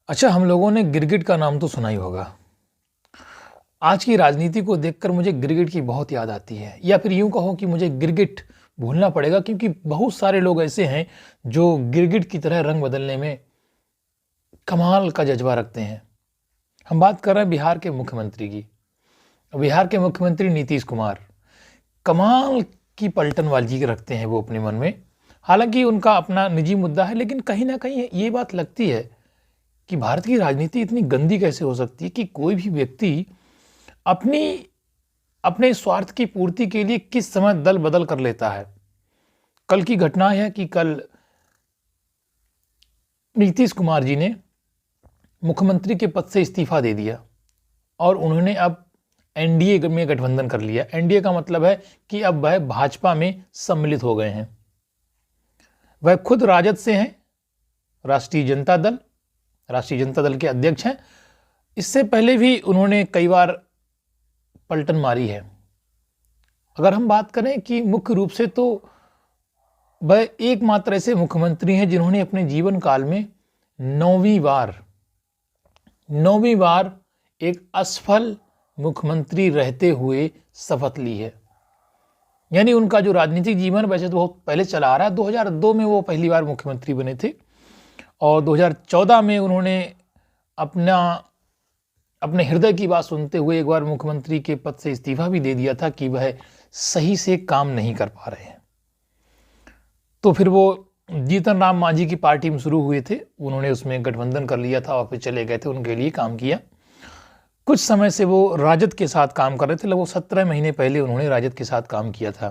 अच्छा, हम लोगों ने गिरगिट का नाम तो सुना ही होगा। आज की राजनीति को देखकर मुझे गिरगिट की बहुत याद आती है, या फिर यूँ कहो कि मुझे गिरगिट भूलना पड़ेगा, क्योंकि बहुत सारे लोग ऐसे हैं जो गिरगिट की तरह रंग बदलने में कमाल का जज़्बा रखते हैं। हम बात कर रहे हैं बिहार के मुख्यमंत्री की। बिहार के मुख्यमंत्री नीतीश कुमार कमाल की पलटनबाजी रखते हैं वो अपने मन में। हालाँकि उनका अपना निजी मुद्दा है, लेकिन कहीं न कहीं ये बात लगती है कि भारत की राजनीति इतनी गंदी कैसे हो सकती है कि कोई भी व्यक्ति अपनी अपने स्वार्थ की पूर्ति के लिए किस समय दल बदल कर लेता है। कल की घटना है कि कल नीतीश कुमार जी ने मुख्यमंत्री के पद से इस्तीफा दे दिया और उन्होंने अब एनडीए में गठबंधन कर लिया। एनडीए का मतलब है कि अब वह भाजपा में सम्मिलित हो गए हैं। वह खुद राजद से हैं, राष्ट्रीय जनता दल के अध्यक्ष हैं। इससे पहले भी उन्होंने कई बार पलटन मारी है। अगर हम बात करें कि मुख्य रूप से, तो वह एकमात्र ऐसे मुख्यमंत्री हैं जिन्होंने अपने जीवन काल में नौवीं बार एक असफल मुख्यमंत्री रहते हुए शपथ ली है। यानी उनका जो राजनीतिक जीवन वैसे तो बहुत पहले चला आ रहा है। 2002 में वो पहली बार मुख्यमंत्री बने थे और 2014 में उन्होंने अपने हृदय की बात सुनते हुए एक बार मुख्यमंत्री के पद से इस्तीफा भी दे दिया था कि वह सही से काम नहीं कर पा रहे हैं। तो फिर वो जीतन राम मांझी की पार्टी में शुरू हुए थे, उन्होंने उसमें गठबंधन कर लिया था और फिर चले गए थे, उनके लिए काम किया। कुछ समय से वो राजद के साथ काम कर रहे थे। लगभग 17 महीने पहले उन्होंने राजद के साथ काम किया था।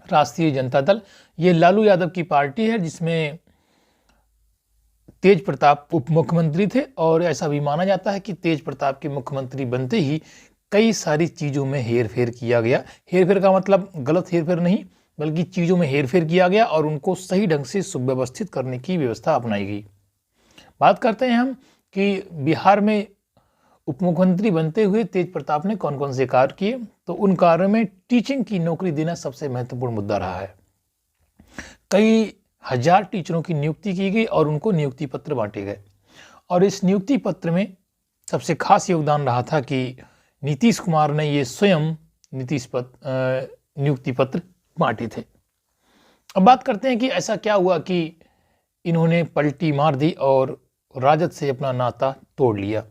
राष्ट्रीय जनता दल ये लालू यादव की पार्टी है, जिसमें तेज प्रताप उप मुख्यमंत्री थे और ऐसा भी माना जाता है कि तेज प्रताप के मुख्यमंत्री बनते ही कई सारी चीज़ों में हेरफेर किया गया। हेरफेर का मतलब गलत हेरफेर नहीं, बल्कि चीज़ों में हेरफेर किया गया और उनको सही ढंग से सुव्यवस्थित करने की व्यवस्था अपनाई गई। बात करते हैं हम कि बिहार में उप मुख्यमंत्री बनते हुए तेज प्रताप ने कौन कौन से कार्य किए। तो उन कार्यों में टीचिंग की नौकरी देना सबसे महत्वपूर्ण मुद्दा रहा है। कई हजार टीचरों की नियुक्ति की गई और उनको नियुक्ति पत्र बांटे गए। और इस नियुक्ति पत्र में सबसे खास योगदान रहा था कि नीतीश कुमार ने ये स्वयं नियुक्ति पत्र बांटे थे। अब बात करते हैं कि ऐसा क्या हुआ कि इन्होंने पलटी मार दी और राजद से अपना नाता तोड़ लिया।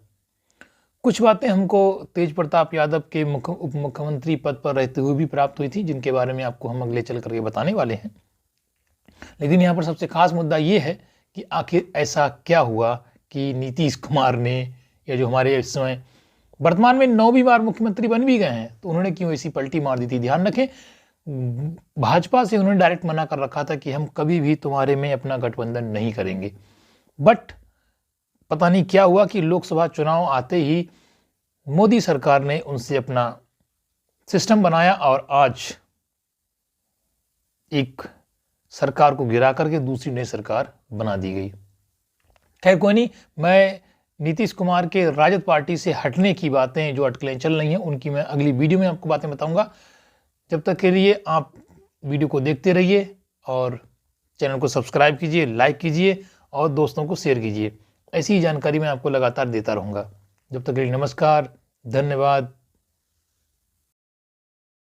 कुछ बातें हमको तेज प्रताप यादव के उप मुख्यमंत्री पद पर रहते हुए भी प्राप्त हुई थी, जिनके बारे में आपको हम अगले चल करके बताने वाले हैं। लेकिन यहाँ पर सबसे खास मुद्दा ये है कि आखिर ऐसा क्या हुआ कि नीतीश कुमार ने, या जो हमारे इस समय वर्तमान में 9वीं बार मुख्यमंत्री बन भी गए हैं, तो उन्होंने क्यों ऐसी पलटी मार दी थी। ध्यान रखें, भाजपा से उन्होंने डायरेक्ट मना कर रखा था कि हम कभी भी तुम्हारे में अपना गठबंधन नहीं करेंगे। बट पता नहीं क्या हुआ कि लोकसभा चुनाव आते ही मोदी सरकार ने उनसे अपना सिस्टम बनाया और आज एक सरकार को गिरा करके दूसरी नई सरकार बना दी गई। खैर कोई नहीं, मैं नीतीश कुमार के राजद पार्टी से हटने की बातें जो अटकलें चल रही हैं उनकी मैं अगली वीडियो में आपको बातें बताऊंगा। जब तक के लिए आप वीडियो को देखते रहिए और चैनल को सब्सक्राइब कीजिए, लाइक कीजिए और दोस्तों को शेयर कीजिए। ऐसी ही जानकारी मैं आपको लगातार देता रहूँगा। जब तक के लिए नमस्कार, धन्यवाद।